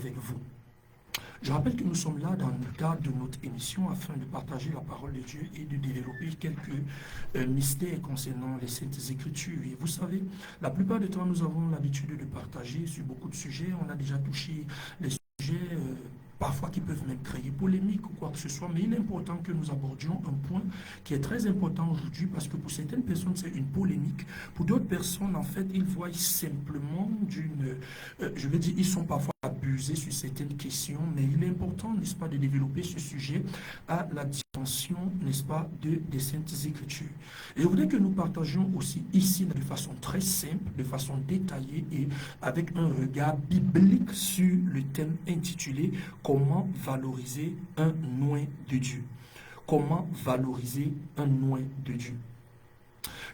avec vous. Je rappelle que nous sommes là dans le cadre de notre émission afin de partager la parole de Dieu et de développer quelques mystères concernant les Saintes Écritures. Et vous savez, la plupart du temps, nous avons l'habitude de partager sur beaucoup de sujets. On a déjà touché les sujets parfois qui peuvent même créer polémique ou quoi que ce soit, mais il est important que nous abordions un point qui est très important aujourd'hui parce que pour certaines personnes, c'est une polémique. Pour d'autres personnes, en fait, ils voient simplement je veux dire, ils sont parfois abusés sur certaines questions, mais il est important, n'est-ce pas, de développer ce sujet à la dimension, n'est-ce pas, des Saintes Écritures. Et je voudrais que nous partagions aussi ici de façon très simple, de façon détaillée et avec un regard biblique sur le thème intitulé « Comment valoriser un oint de Dieu ». Comment valoriser un oint de Dieu.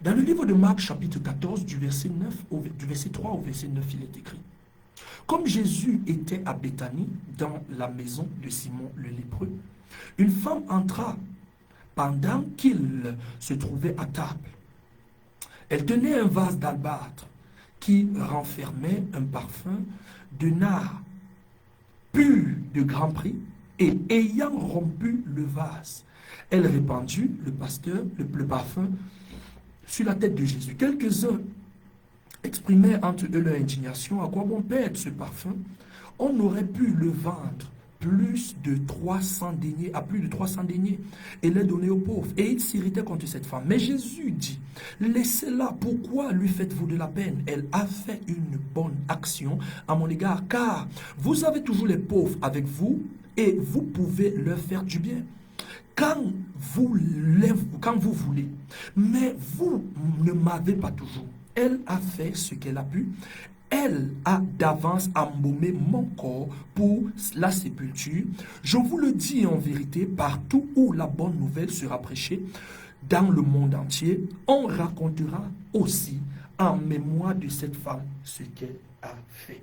Dans le livre de Marc, chapitre 14, du verset 3 au verset 9, il est écrit: comme Jésus était à Béthanie, dans la maison de Simon le lépreux, une femme entra pendant qu'il se trouvait à table. Elle tenait un vase d'albâtre qui renfermait un parfum de nard pur de grand prix, et ayant rompu le vase, elle répandit le parfum sur la tête de Jésus. Quelques-uns exprimaient entre eux leur indignation. À quoi bon perdre ce parfum? On aurait pu le vendre à plus de 300 deniers et le donner aux pauvres. Et ils s'irritaient contre cette femme. Mais Jésus dit: laissez-la, pourquoi lui faites-vous de la peine? Elle a fait une bonne action à mon égard, car vous avez toujours les pauvres avec vous et vous pouvez leur faire du bien quand vous voulez. Mais vous ne m'avez pas toujours. Elle a fait ce qu'elle a pu. Elle a d'avance embaumé mon corps pour la sépulture. Je vous le dis en vérité, partout où la bonne nouvelle sera prêchée, dans le monde entier, on racontera aussi en mémoire de cette femme ce qu'elle a fait.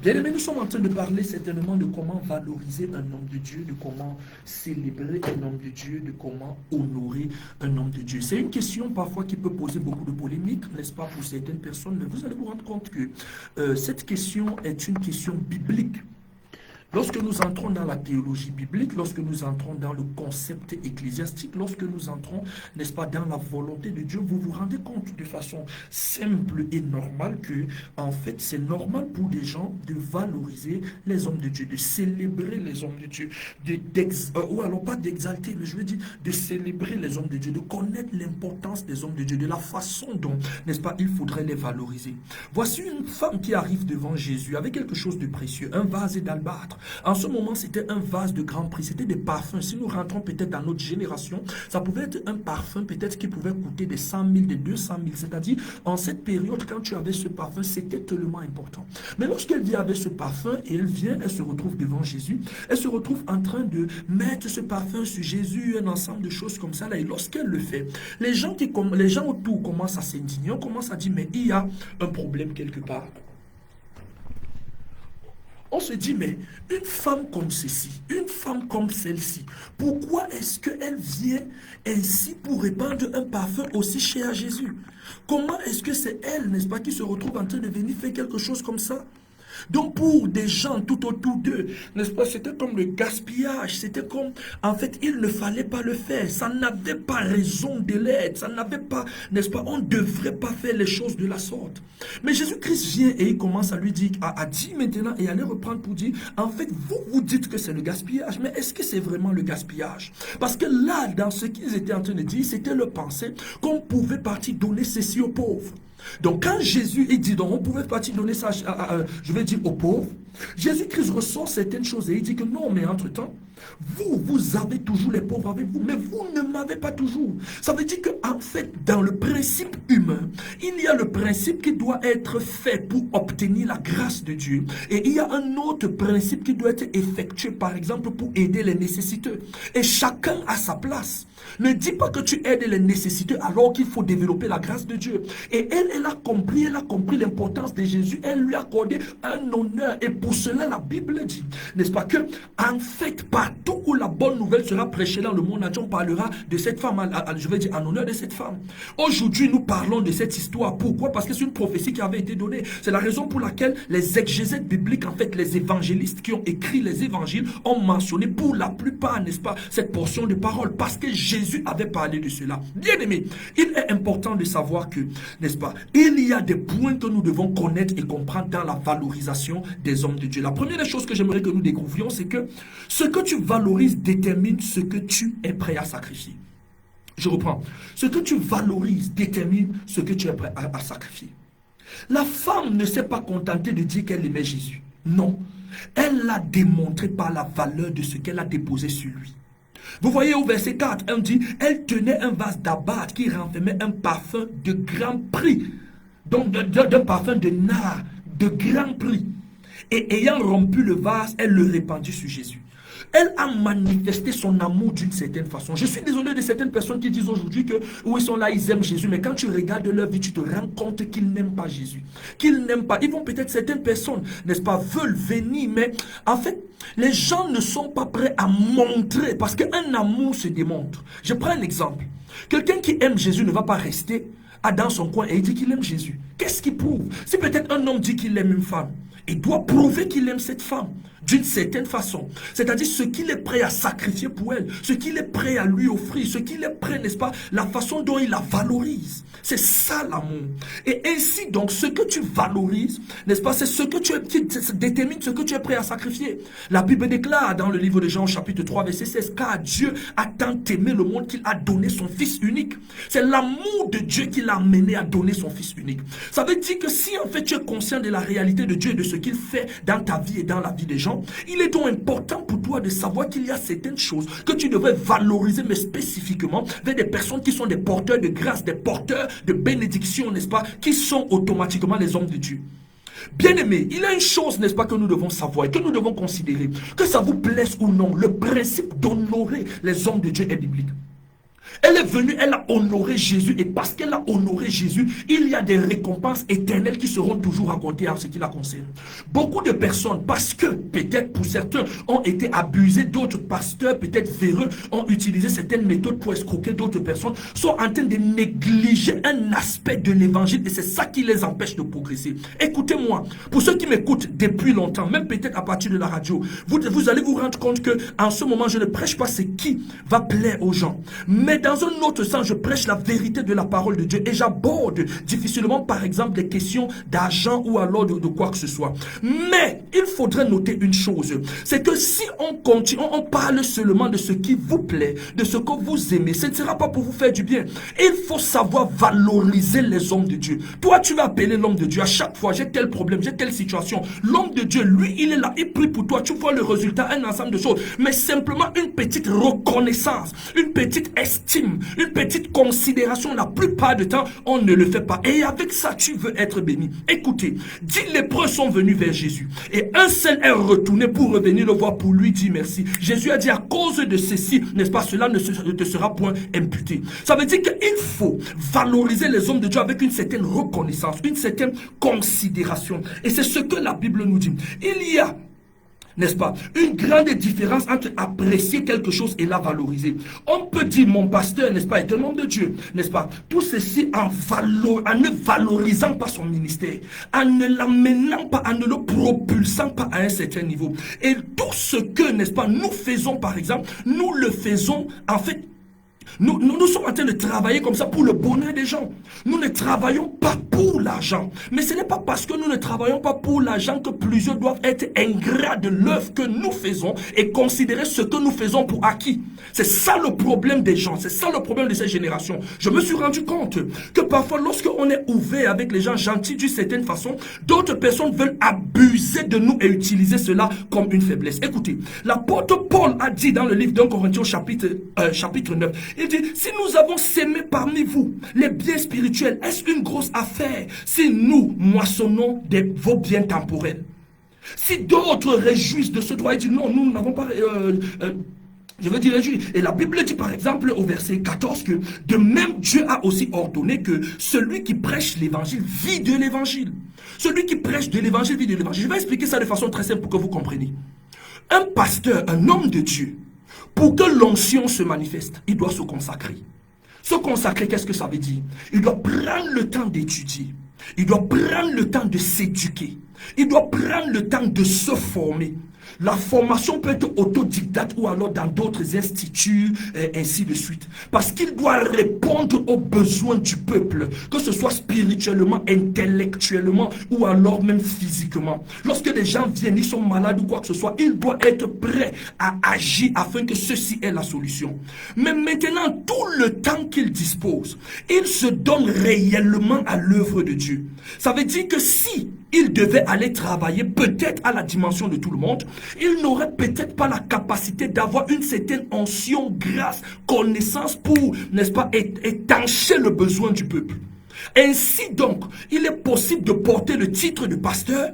Bien aimés, nous sommes en train de parler certainement de comment valoriser un homme de Dieu, de comment célébrer un homme de Dieu, de comment honorer un homme de Dieu. C'est une question parfois qui peut poser beaucoup de polémiques, n'est-ce pas, pour certaines personnes, mais vous allez vous rendre compte que cette question est une question biblique. Lorsque nous entrons dans la théologie biblique, lorsque nous entrons dans le concept ecclésiastique, lorsque nous entrons, n'est-ce pas, dans la volonté de Dieu, vous vous rendez compte de façon simple et normale que, en fait, c'est normal pour des gens de valoriser les hommes de Dieu, de célébrer les hommes de Dieu, ou alors pas d'exalter, mais je veux dire de célébrer les hommes de Dieu, de connaître l'importance des hommes de Dieu, de la façon dont, n'est-ce pas, il faudrait les valoriser. Voici une femme qui arrive devant Jésus avec quelque chose de précieux, un vase d'albâtre. En ce moment, c'était un vase de grand prix, c'était des parfums. Si nous rentrons peut-être dans notre génération, ça pouvait être un parfum peut-être qui pouvait coûter des 100 000, des 200 000. C'est-à-dire, en cette période, quand tu avais ce parfum, c'était tellement important. Mais lorsqu'elle vient avec ce parfum et elle se retrouve devant Jésus, elle se retrouve en train de mettre ce parfum sur Jésus, un ensemble de choses comme ça. Là, et lorsqu'elle le fait, les gens autour commencent à s'indigner, on commence à dire, mais il y a un problème quelque part. On se dit, mais une femme comme ceci, une femme comme celle-ci, pourquoi est-ce qu'elle vient ainsi pour répandre un parfum aussi cher à Jésus? Comment est-ce que c'est elle, n'est-ce pas, qui se retrouve en train de venir faire quelque chose comme ça? Donc pour des gens tout autour d'eux, n'est-ce pas, c'était comme le gaspillage, c'était comme, en fait, il ne fallait pas le faire, ça n'avait pas raison de l'être, ça n'avait pas, n'est-ce pas, on ne devrait pas faire les choses de la sorte. Mais Jésus-Christ vient et il commence à lui dire, à dire maintenant, et à les reprendre pour dire, en fait, vous dites que c'est le gaspillage, mais est-ce que c'est vraiment le gaspillage? Parce que là, dans ce qu'ils étaient en train de dire, c'était leur pensée qu'on pouvait partir donner ceci aux pauvres. Donc quand Jésus dit, donc on pouvait partir donner ça, je vais dire aux pauvres, Jésus-Christ ressort certaines choses et il dit que non, mais entre-temps, vous avez toujours les pauvres avec vous, mais vous ne m'avez pas toujours. Ça veut dire qu'en fait, dans le principe humain, il y a le principe qui doit être fait pour obtenir la grâce de Dieu. Et il y a un autre principe qui doit être effectué, par exemple, pour aider les nécessiteux. Et chacun a sa place. Ne dis pas que tu aides les nécessiteux alors qu'il faut développer la grâce de Dieu. Et elle a compris l'importance de Jésus. Elle lui a accordé un honneur. Et pour cela, la Bible dit, n'est-ce pas, que en fait, par partout où la bonne nouvelle sera prêchée dans le monde entier, on parlera de cette femme, je vais dire en honneur de cette femme. Aujourd'hui, nous parlons de cette histoire. Pourquoi? Parce que c'est une prophétie qui avait été donnée. C'est la raison pour laquelle les exégètes bibliques, en fait, les évangélistes qui ont écrit les évangiles, ont mentionné pour la plupart, n'est-ce pas, cette portion de parole, parce que Jésus avait parlé de cela. Bien aimé, il est important de savoir que, n'est-ce pas, il y a des points que nous devons connaître et comprendre dans la valorisation des hommes de Dieu. La première des choses que j'aimerais que nous découvrions, c'est que ce que tu valorises détermine ce que tu es prêt à sacrifier. Je reprends. Ce que tu valorises détermine ce que tu es prêt à sacrifier. La femme ne s'est pas contentée de dire qu'elle aimait Jésus. Non. Elle l'a démontré par la valeur de ce qu'elle a déposé sur lui. Vous voyez au verset 4, on dit, elle tenait un vase d'abad qui renfermait un parfum de grand prix. Donc d'un parfum de nard de grand prix. Et ayant rompu le vase, elle le répandit sur Jésus. Elle a manifesté son amour d'une certaine façon. Je suis désolé de certaines personnes qui disent aujourd'hui que où ils sont là, ils aiment Jésus. Mais quand tu regardes leur vie, tu te rends compte qu'ils n'aiment pas Jésus. Qu'ils n'aiment pas. Ils vont peut-être, certaines personnes, n'est-ce pas, veulent venir. Mais en fait, les gens ne sont pas prêts à montrer. Parce qu'un amour se démontre. Je prends un exemple. Quelqu'un qui aime Jésus ne va pas rester dans son coin et il dit qu'il aime Jésus. Qu'est-ce qu'il prouve? Si peut-être un homme dit qu'il aime une femme, il doit prouver qu'il aime cette femme d'une certaine façon. C'est-à-dire ce qu'il est prêt à sacrifier pour elle, ce qu'il est prêt à lui offrir, ce qu'il est prêt, n'est-ce pas, la façon dont il la valorise. C'est ça l'amour. Et ainsi donc, ce que tu valorises, n'est-ce pas, c'est ce que tu es, qui détermine ce que tu es prêt à sacrifier. La Bible déclare dans le livre de Jean chapitre 3 verset 16, car Dieu a tant aimé le monde qu'il a donné son Fils unique. C'est l'amour de Dieu qui l'a amené à donner son Fils unique. Ça veut dire que si en fait tu es conscient de la réalité de Dieu et de ce qu'il fait dans ta vie et dans la vie des gens, il est donc important pour toi de savoir qu'il y a certaines choses que tu devrais valoriser, mais spécifiquement vers des personnes qui sont des porteurs de grâce, des porteurs de bénédiction, n'est-ce pas, qui sont automatiquement les hommes de Dieu. Bien aimé, il y a une chose, n'est-ce pas, que nous devons savoir et que nous devons considérer, que ça vous plaise ou non, le principe d'honorer les hommes de Dieu est biblique. Elle est venue, elle a honoré Jésus, et parce qu'elle a honoré Jésus, il y a des récompenses éternelles qui seront toujours racontées en ce qui la concerne. Beaucoup de personnes, parce que peut-être pour certains ont été abusés, d'autres pasteurs peut-être véreux ont utilisé certaines méthodes pour escroquer d'autres personnes, sont en train de négliger un aspect de l'évangile et c'est ça qui les empêche de progresser. Écoutez-moi, pour ceux qui m'écoutent depuis longtemps, même peut-être à partir de la radio, vous allez vous rendre compte que en ce moment, je ne prêche pas ce qui va plaire aux gens. Mais dans un autre sens, je prêche la vérité de la parole de Dieu et j'aborde difficilement, par exemple, des questions d'argent ou alors de quoi que ce soit. Mais il faudrait noter une chose, c'est que si on continue, on parle seulement de ce qui vous plaît, de ce que vous aimez, ce ne sera pas pour vous faire du bien. Il faut savoir valoriser les hommes de Dieu. Toi, tu vas appeler l'homme de Dieu à chaque fois, j'ai tel problème, j'ai telle situation. L'homme de Dieu, lui, il est là, il prie pour toi, tu vois le résultat, un ensemble de choses, mais simplement une petite reconnaissance, une petite estime, une petite considération, la plupart du temps, on ne le fait pas. Et avec ça, tu veux être béni. Écoutez, 10 lépreux sont venus vers Jésus. Et un seul est retourné pour revenir le voir, pour lui dire merci. Jésus a dit, à cause de ceci, n'est-ce pas, cela ne te sera point imputé. Ça veut dire qu'il faut valoriser les hommes de Dieu avec une certaine reconnaissance, une certaine considération. Et c'est ce que la Bible nous dit. Il y a, n'est-ce pas, une grande différence entre apprécier quelque chose et la valoriser. On peut dire, mon pasteur, n'est-ce pas, est un homme de Dieu, n'est-ce pas, tout ceci en ne valorisant pas son ministère, en ne l'amenant pas, en ne le propulsant pas à un certain niveau. Et tout ce que, n'est-ce pas, nous faisons, par exemple, nous le faisons, en fait, nous sommes en train de travailler comme ça pour le bonheur des gens. Nous ne travaillons pas pour l'argent. Mais ce n'est pas parce que nous ne travaillons pas pour l'argent que plusieurs doivent être ingrats de l'œuvre que nous faisons et considérer ce que nous faisons pour acquis. C'est ça le problème des gens. C'est ça le problème de cette génération. Je me suis rendu compte que parfois, lorsqu'on est ouvert avec les gens gentils d'une certaine façon, d'autres personnes veulent abuser de nous et utiliser cela comme une faiblesse. Écoutez, l'apôtre Paul a dit dans le livre d'Un Corinthiens chapitre 9, il dit, si nous avons sémé parmi vous les biens spirituels, est-ce une grosse affaire si nous moissonnons vos biens temporels? Si d'autres réjouissent de ce droit, il dit non, nous n'avons pas... je veux dire réjouir. Et la Bible dit par exemple au verset 14 que de même Dieu a aussi ordonné que celui qui prêche l'évangile vit de l'évangile. Celui qui prêche de l'évangile vit de l'évangile. Je vais expliquer ça de façon très simple pour que vous compreniez. Un pasteur, un homme de Dieu, Pour que l'onction se manifeste, il doit se consacrer. Se consacrer, qu'est-ce que ça veut dire? Il doit prendre le temps d'étudier. Il doit prendre le temps de s'éduquer. Il doit prendre le temps de se former. La formation peut être autodidacte ou alors dans d'autres instituts, ainsi de suite. Parce qu'il doit répondre aux besoins du peuple, que ce soit spirituellement, intellectuellement ou alors même physiquement. Lorsque les gens viennent, ils sont malades ou quoi que ce soit, il doit être prêt à agir afin que ceci est la solution. Mais maintenant, tout le temps qu'il dispose, il se donne réellement à l'œuvre de Dieu. Ça veut dire que si il devait aller travailler peut-être à la dimension de tout le monde, il n'aurait peut-être pas la capacité d'avoir une certaine onction, grâce, connaissance pour, n'est-ce pas, étancher le besoin du peuple. Ainsi donc, il est possible de porter le titre de pasteur,